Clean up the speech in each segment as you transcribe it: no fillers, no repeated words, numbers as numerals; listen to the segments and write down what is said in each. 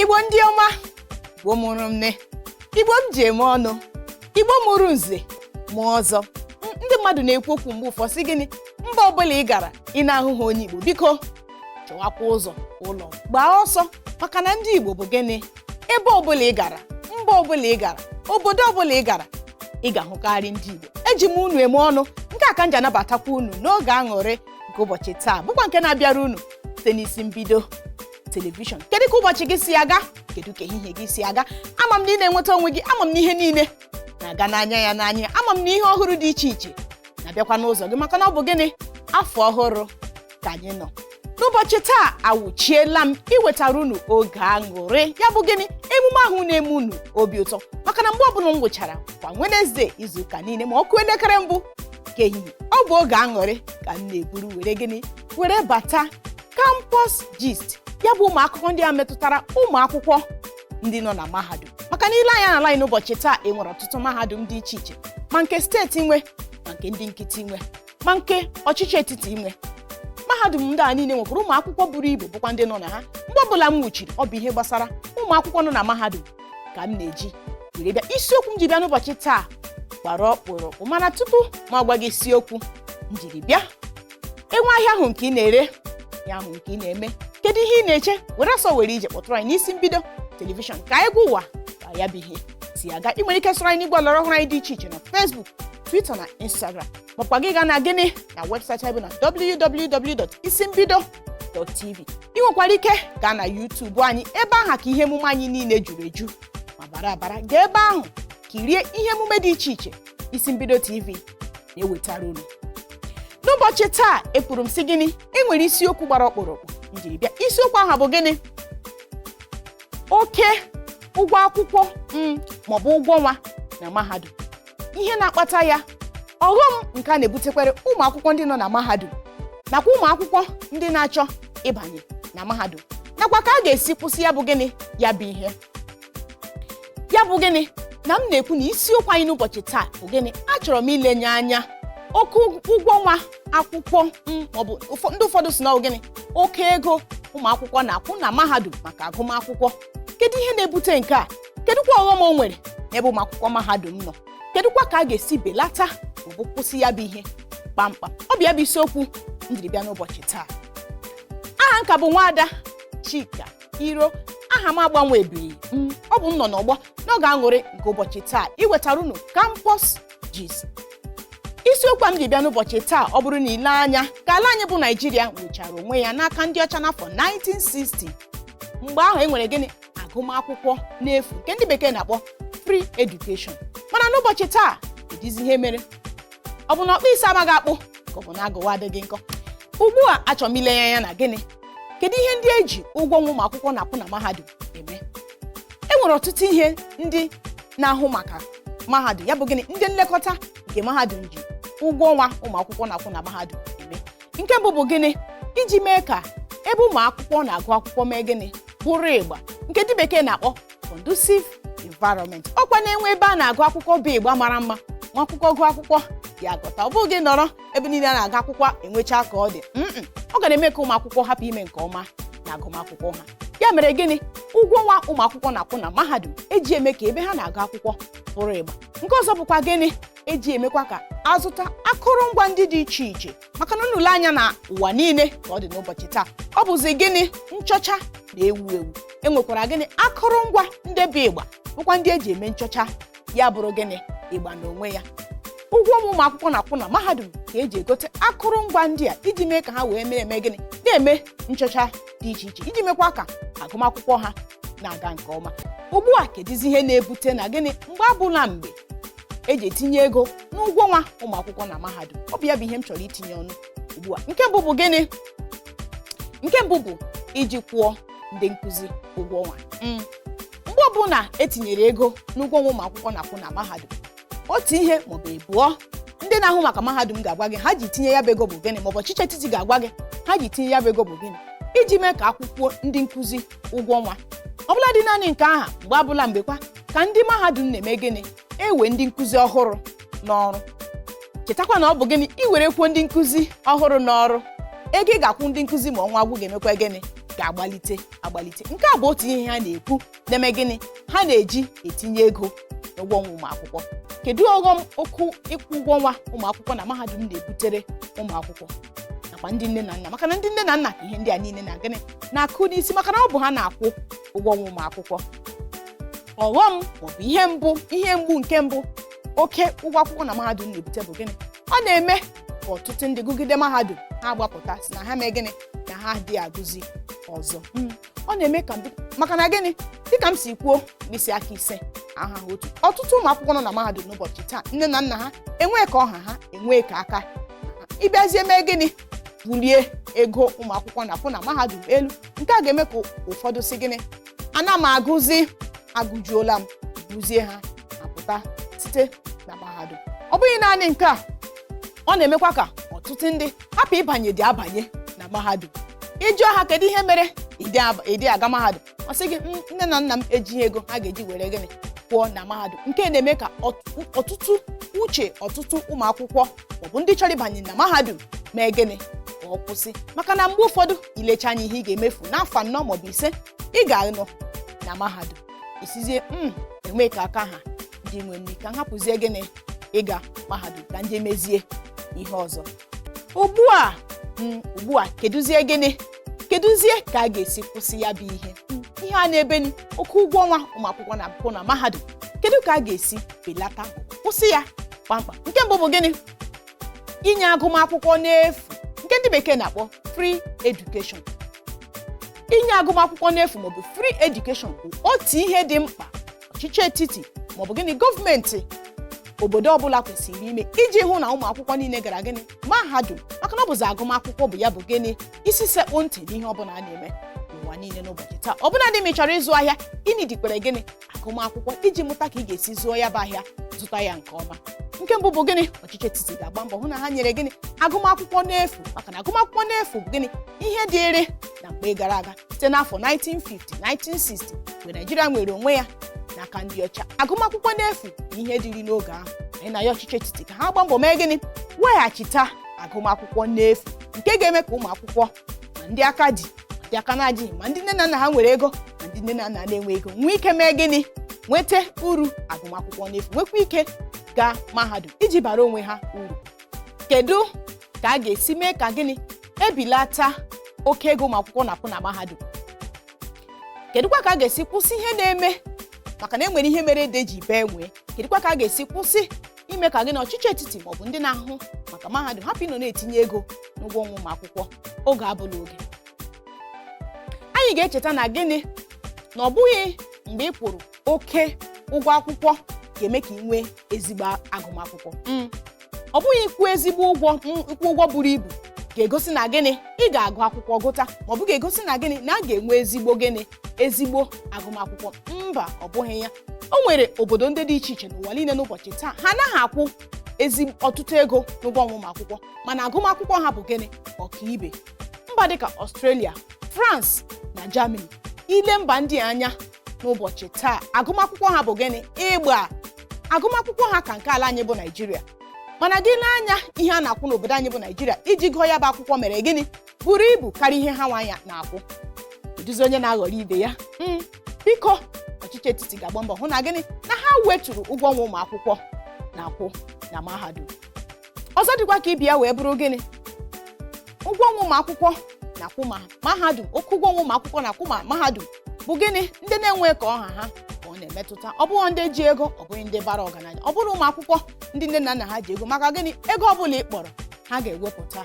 Igbo ndị ọma, Igbo mụrụ nne, Igbo m ji eme ọnụ, Igbo mụrụ nze mụọ ọzọ. Ndị mmadụ na-ekwu okwu mgbe ụfọdụ sị gịnị, mba ọbụla ị gara ị na-ahụ ha onye Igbo, biko chọwakwa ụzọ ụlọ gbaa ọsọ, maka na ndị Igbo bụ gịnị, ebe ọbụla ị gara, mba ọbụla ị gara, obodo ọbụla ị gara, ị ga-ahụkarị ndị Igbo. Eji m unu eme ọnụ, nke a ka m ji anabatakwa unu n'oge aṅụrị nke ụbọchị taa, bụkwa nke na-abịara unu site n'isi mbido telivishọn. Kedụ ka ụbọchị gị si aga? Kedụ ka ehihie gị si aga? Ama m na ị na-enweta onwe gị, ama m na ihe niile na-aga n'anya ya n'anya, ama m na ihe ọhụrụ dị iche iche na-abịakwa n'ụzọ gị, maka na ọ bụ gịnị, afọ ọhụrụ ka anyị nọ. N'ụbọchị taa awụchiela m iwetara unu oge aṅụrị, ya bụ gịnị, emume ahụ na-eme unu obi ụtọ, maka na mgbe ọbụla m gwụchara kwa Wednesday izuụka niile ma ọ kụọ elekere mbụ nke ehihie, ọ bụ oge aṅụrị ka m na-eburu were gịnị, were bata campus gist, ya bụ ụmụ akụkọ ndị a metụtara ụmụ akwụkwọ ndị nọ na mahadum. Maka na ile anya n'ala anyị n'ụbọchị taa, enwere ọtụtụ mahadum dị iche iche, ma nke steeti nwe, ma nke ndị nkiti nwe, ma nke ọchịchị etiti nwe. Mahadum ndị a niile nwekwara ụmụ akwụkwọ buru ibu, bụkwa ndị nọ na ha. Mgbe ọbụla m nwụchiri, ọ bụ ihe gbasara ụmụ akwụkwọ nọ na mahadum ka m na-eji were bịa. Isiokwu m ji bịa n'ụbọchị taa gbara ọkpụrụkpụ, mana tupu ma gwa gị isiokwu m jiri bịa, enwe ahịa ahụ nke ị na-ere, ya ahụ nke ị na-eme, kedu ihe ị na-eche? Were ọsọ were ije kpọtụrụ anyị n'isi mbido telivishọn ka egwu ụwa ka ya bụ ihe si aga. Ị nwere ike soro anyị n'igwe ọlọrọ ọhụrụ anyị dị iche iche na Facebook, Twitter na Instagram, makwa gị gaa na gịnị na webụsaịtị anyị bụ na www.isimbido.tv. Ị nwekwara ike gaa na YouTube anyị, ebe ahụ ka ihe emume anyị niile juru eju ma bara abara. Gaa ebe ahụ kirie ihe emume dị iche iche Isi Mbido TV na-ewetara unu. N'ụbọchị taa ekwuru m sị gịnị, enwere isiokwu gbara ọkpụrụkpụ njiri bịa. Isiokwu ahụ bụ gịnị, oke ụgwọ akwụkwọ maọbụ ụgwọ ọnwa na mahadum, ihe na-akpata ya, ọghọm nke a na-ebutekwere ụmụ akwụkwọ ndị nọ na mahadum nakwa ụmụ akwụkwọ ndị na-achọ ịbanye na mahadum, nakwa ka a ga-esi kwụsị ya bụ gịnị, ya bụ ihe, ya bụ gịnị na m na-ekwu na isiokwu anyị n'ụbọchị taa bụ gịnị, achọrọ m ilenye anya oke ụgwọ ọnwa akwụkwọ maọbụ ndị ụfọdụ si na ọ gịnị, oke ego ụmụ akwụkwọ na-akwụ na mahadum maka agụmakwụkwọ. Kedu ihe na-ebute nke a? Kedụkwa ọghọm o nwere n'ebe ụmụ akwụkwọ mahadum nọ? Kedụkwa ka a ga-esi belata maọbụ kwụsị ya bụ ihe kpamkpam? Ọ bụ ya bụ isiokwu m jiri bịa n'ụbọchị taa. Aha nka bụ Nwaada Chika Iro, aha m agbanwebeghị. Ọ bụ m nọ n'ọgbọ n'oge aṅụrị nke ụbọchị taa iwetara unu campus gist. Isiokwu m ji bịa n'ụbọchị taa, ọ bụrụ na ile anya ka ala anyị bụ Naịjirịa nwechara onwe ya n'aka ndị ọcha n'afọ 1960, mgbe ahụ e nwere gịnị, agụmakwụkwọ n'efu nke ndị bekee na-akpọ free education. Mana n'ụbọchị taa edizi ihe mere, ọ bụ na ọkpụ isi amaghị akpụ ka ọ bụ na agụwa adịghị nkọ. Ugbu a achọrọ m ilenye anya na gịnị, kedu ihe ndị eji ụgwọ nwa ụmụ akwụkwọ na-akwụ na mahadum eme. E nwere ọtụtụ ihe ndị na-ahụ maka mahadum, ya bụ gịnị, ndị nlekọta nke mahadum ji ụgwọ ọnwa ụmụ akwụkwọ na-akwụ na mahadum eme. Nke mbụ bụ gịnị, iji mee ka ebe ụmụ akwụkwọ na-agụ akwụkwọ mee gịnị, bụrụ ịgba, nke ndị bekee na-akpọ conducive environment. Ọkwa na-enwe ebe a na-agụ akwụkwọ bụ ịgba mara mma, nwa akwụkwọ gụọ akwụkwọ ya agụta, ọ bụghị nọrọ ebe niile a na-agụ akwụkwọ enwecha ka ọ dị. Ọ ga na-eme ka ụmụ akwụkwọ hapụ ime nke ọma na agụmakwụkwọ ha. Ya mere gịnị, ụgwọ ọnwa ụmụ akwụkwọ na-akwụ na mahadum eji eme ka ebe ha na-agụ akwụkwọ bụrụ ịgba. Nke ọzọ bụkwa gịnị, eji emekwa ka azụta akụrụngwa ndị dị iche iche, maka na nnụle anya na ụwa niile ka ọ dị n'ụbọchị taa, ọ bụzi gịnị, nchọcha na-ewu ewu. Enwekwara gịnị, akụrụngwa ndị bụ ịgba, bụkwa ndị eji eme nchọcha, ya bụrụ gịnị, ịgba n'onwe ya. Ụgwọ ụmụ akwụkwọ na-akwụ na mahadum ka eji egote akụrụngwa ndị a iji mee ka ha wee eme gịnị, na-eme nchọcha dị iche iche, iji mekwa ka agụmakwụkwọ ha na-aga nke ọma. Ugbu a kedizi ihe na-ebute na gịnị, mgbe abụla mgbe eji etinye ego n'ụgwọ ọnwa ụmụ akwụkwọ na mahadum. Ọ bụ ya bụ ihe m chọrọ itinye ọnụ ugbu a. Nke mbụ bụ gịnị, nke mbụ bụ iji kwụọ ndị nkụzi ụgwọ ọnwa. Mgbe ọbụla etinyere ego n'ụgwọ ọnwa ụmụ akwụkwọ na-akwụ na mahadum, otu ihe maọbụ ịbụọ ndị na-ahụ maka mahadum ga-agwa gị ha ji tinye ya bụ ego bụ gịnị, maọbụ ọchịchị etiti ga-agwa gị ha ji tinye ya bụ ego bụ gịnị, iji mee ka akwụkwọ ndị nkụzi ụgwọ ọnwa. Ọ bụla dị naanị nke aha, mgbe abụla mgbekwa ka ndị mahadum na-eme gịnị, ewe ndị nkụzi ọhụrụ n'ọrụ. Chetakwa na ọ bụ gịnị, iwere kwuo ndị nkụzi ọhụrụ n'ọrụ, ego ị ga-akwụ ndị nkụzi ma ọnwa agwụ ga-emekwa gịnị, ga-agbalite nke a bụ otu ihe ha na-ekwu na-eme gịnị ha na-eji etinye ego n'ụgwọ ọnwa ụmụakwụkwọ. Kedu ọghọm okwu ịkwụ ụgwọ ọnwa ụmụakwụkwọ na mahadum na-ebutere ụmụakwụkwọ nakwa ndị nne na nna, maka na ndị nne na nna ka ihe ndị a niile na gịnị na-akụ n'isi, maka na ọ bụ ha na-akwụ ụgwọ ọnwa ụmụakwụkwọ. Ọghọm maọbụ ihe mgbu nke mbụ oke ụgwọ akwụkwọ na mahadum na-ebute bụ gịnị? Ọ na-eme ka ọtụtụ ndị gụgide mahadum ha gbapụta si na ha mee gịnị na ha adịghị agụzi ọzọ. Ọ na-eme ka maka na gịnị dịka m si kwuo mkpịsị aka ise aha ha otu. Ọtụtụ ụmụ akwụkwọ nọ na mahadum n'ụbọchị taa nne na nna ha enwee ka ọha ha enwee ka aka ịbịazie mee gịnị bulie ego ụmụ akwụkwọ na-akwụ na mahadum elu. Nke a ga-eme ka ụfọdụ si gịnị ana m agụjuola m buzie ha apụta site na mahadum. Ọ bụghị naanị nke a, ọ na-emekwa ka ọtụtụ ndị hapụ ịbanye abanye na mahadum. Ịjụọ ha kedu ihe mere ịdị aga mahadum, ọ sị gị nne na nna m ejighị ego ha ga-eji were gịnị pụọ na mahadum. Nke na-eme ka ọtụtụ uche ọtụtụ ụmụ akwụkwọ maọbụ ndị chọrọ ịbanye na mahadum mee gịnị ka ọ kwụsị, maka na mgbe ụfọdụ ilecha anya ihe ị ga-emefu n'afọ 4 maọbụ 5 ị ga-anọ na mahadum isizie enwe ka aka ha ndị nwe nri ka hapụzie gịnị ịga mahadum ka ndị mezie ihe ọzọ. Ugbu a kedụzie ka a ga-esi kwụsị ya bụ ihe a na-ebeni oke ụgwọ ọnwa ụmụakwụkwọ na-akwụ na mahadum. Kedu ka a ga-esi belata kwụsị ya kpamkpam? Nke mbụ bụ gịnị? Inye agụmakwụkwọ n'efu, nke ndị bekee na-akpọ free education. Inye agụmakwụkwọ n'efu maọbụ free education bụ otu ihe dị mkpa ọchịchị etiti maọbụ gịnị gọọmenti obodo ọbụla kwesịrị ime iji hụ na ụmụ akwụkwọ niile gara gịnị mahadum, maka na ọ bụzi agụmakwụkwọ bụ ya bụ gịnị isi sekpụ ntị n'ihe ọbụla a na-eme n'ụwa niile n'ụbọchị taa. Ọbụna dị ma ị chọrọ ịzụ ahịa ịnidikwere gịnị agụmakwụkwọ iji mụta ka ị ga-esi zụọ ya bụ ahịa zụta ya nke ọma. Nke mbụ bụ gịnị ọchịchị etiti ga-agba mbọ hụ na ha nyere gịnị agụmakwụkwọ n'efu, maka na agụmakwụkwọ n'efu bụ gịnị ihe dịịrị na mgbe gara aga site n'afọ 1950 1960 mgbe Naịjirịa nwere onwe ya n'aka ndị ọcha. Agụmakwụkwọ n'efu bụ ihe dịrị n'oge ahụ. Anyị na ya ọchịchị etiti ka ha gba mbọ mee gịnị weghachita agụmakwụkwọ n'efu, nke ga-eme ka ụmụ akwụkwọ ma ndị aka dị ma ndị aka na-adịghị ma ndị nne na nna ha nwere ego ma ndị nne na nna na-enwe ego nwee ike mee gịnị nweta uru agụmakwụkwọ n'efu, nwekwa ike gaa mahadum iji bara onwe ha uru. Kedu ka a ga-esi mee ka gịnị ebilata oke ego ụmụ akwụkwọ na-akwụ na mahadum? Kedụkwa ka a ga-esi kwụsị ihe na-eme maka na enwere ihe mere ede ji bee nwee? Kedụkwa ka a ga-esi kwụsị ime ka gịnị ọchịchị etiti maọbụ ndị na-ahụ maka mahadum hapụ ịnọ na-etinye ego n'ụgwọ ọnwa ụmụ akwụkwọ oge abụla oge? Anyị ga-echeta na gịnị na ọ bụghị mgbe ị kwụrụ oke ụgwọ akwụkwọ ga-eme ka ị nwee ezigbo agụmakwụkwọ. Ọ bụghị ịkwụ ezigbo ụgwọ buru ibu ga-egosi na gịnị ị ga-agụ akwụkwọ gụta maọbụ ga-egosi na gịnị na a ga-enwe ezigbo agụmakwụkwọ. Mba, ọ bụghị ya. O nwere obodo ndị dị iche iche n'ụwa niile n'ụbọchị taa ha anaghị akwụ ọtụtụ ego n'ụgwọ ọnwa ụmụ akwụkwọ, mana agụmakwụkwọ ha bụ gịnị ọkaibe. Mba dịka Australia, France na Germany, ile mba ndị anya n'ụbọchị taa agụmakwụkwọ ha bụ gịnị ịgba agụmakwụkwọ ha ka nke ala anyị bụ Naịjirịa. Mana gị n'anya ihe a na-akwụ n'obodo anyị bụ Naịjirịa iji gụọ ya bụ akwụkwọ mere gịnị buru ibu karịa ihe ha nwanya na-akwụ. Eduzi onye na-aghọrọ ibe ya. Biko ọchịchị etiti ga-agba mbọ hụ na gịnị na ha weturu ụgwọ ọnwa ụmụ akwụkwọ na-akwụ na mahadum. Ọzọ dịkwa ka ibi ya wee bụrụ gịnị ụgwọ ọnwa ụmụ akwụkwọ na-akwụ ma mahadum. Oke ụgwọ ọnwa ụmụ akwụkwọ na-akwụ ma mahadum bụ gịnị ndị na-enwe ka ọha ha ka ọ na-emetụta. Ọ bụghị ndị ji ego, ọ bụghị ndị bara ọgaranya, ọ bụrụ ụmụ akwụkwọ ndị nne na nna ha ji ego, maka gịnị ego ọbụla ị kpọrọ ha ga-ewepụta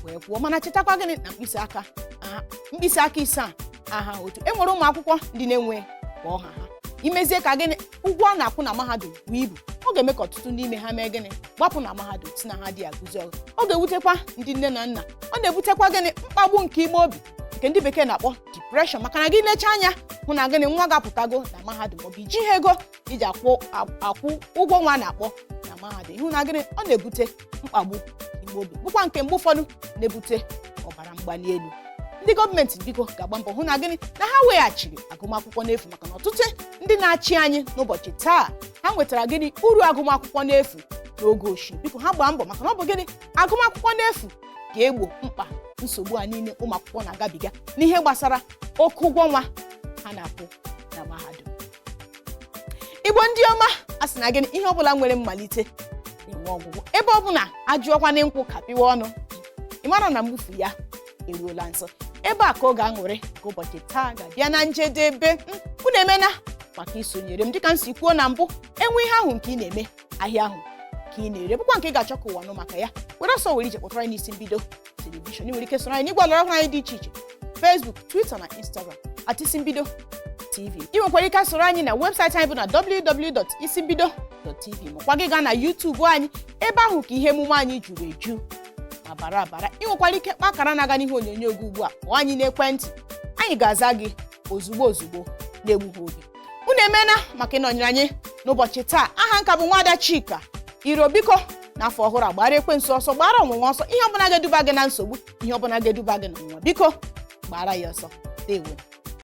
wee kwụọ. Mana chetakwa gịnị na mkpịsị aka ise aha otu. E nwere ụmụ akwụkwọ ndị na-enwe ka ọha ha imezie ka gịnị ụgwọ a na-akwụ na mahadum bụ ibu. Ọ ga-eme ka ọtụtụ n'ime ha mee gịnị gbapụ na mahadum si na ha dị agụzi ọgụ. Ọ ga-ewutekwa ndị nne na nna. Ọ na-ebutekwa gịnị mkpagbu nke ime obi nke ndị bekee na-akpọ depression, maka na gị lecha anya hụ na gịnị nwa ga-apụtago na mahadum maọbụ ijighị ego iji akwụ ụgwọ nwa na-akpọ na mahadum. Ịhụ na gịnị ọ na-ebute mkpagbu ime obi, bụkwa nke mgbe ụfọdụ na-ebute ọbara mgbali elu. Ndị gọọmenti biko ga-agba mbọ hụ na gịnị na ha weghachiri agụmakwụkwọ n'efu, maka na ọtụtụ ndị na-achị anyị n'ụbọchị taa ha nwetara gịnị uru agụmakwụkwọ n'efu n'oge ochie. Biko ha gbaa mbọ, maka na ọ bụ gịnị agụmakwụkwọ n'efu ga-egbo mkpa nsogbu a niile ụmụakwụkwọ na-agabiga n'ihe gbasara oke ụgwọ ọnwa ha na-akwụ na mahadum. Igbo ndị ọma, a sị na gịnị, ihe ọbụla nwere mmalite na-enwe ọgwụgwụ. Ebe ọbụla ajụọkwana nkwụ kapịwa ọnụ, ị mara na mgbufu ya eruola nso. Ebe a ka ọ ga-aṅụrị ka ụbọchị taa ga-abịa na njedebe. Unu emena maka isonyere m dịka m si kwuo na mbụ, enwe ihe ahụ nke ị na-eme, ahịa ahụ ka ị na-ere bụkwa nke ị ga-achọ ka ụwa nụ maka ya. Were ọsọ were ije kpọtara anyị n'isi mbido telivishọn. Ị nwere ike soro anyị n'igwe ọlọrọ ọhụrụ anyị dị iche iche, Facebook, Twitter na Instagram @isi mbido TV. Ị nwekwara ike soro anyị na webụsaịtị anyị bụ na www.isimbido.tv, makwa gị gaa na YouTube anyị, ebe ahụ ka ihe emume anyị juru eju ma bara abara. Ị nwekwara ike kpaa akara na-aga n'ihe onyonyo gị ugbu a, kpọọ anyị n'ekwentị, anyị ga-aza gị ozugbo na-egbughị oge. Unu emena maka ịnọnyere anyị n'ụbọchị taa. Aha nka bụ Nwada Chika Iro. Biko n'afọ ọhụrụ a gbara ekwensu ọsọ, gbara ọnwụnwa ọsọ. Ihe ọbụla ga-eduba gị na nsogbu, ihe ọbụla ga-eduba gị na ọnwụnwa, biko gbara ya ọsọ. Ndewo.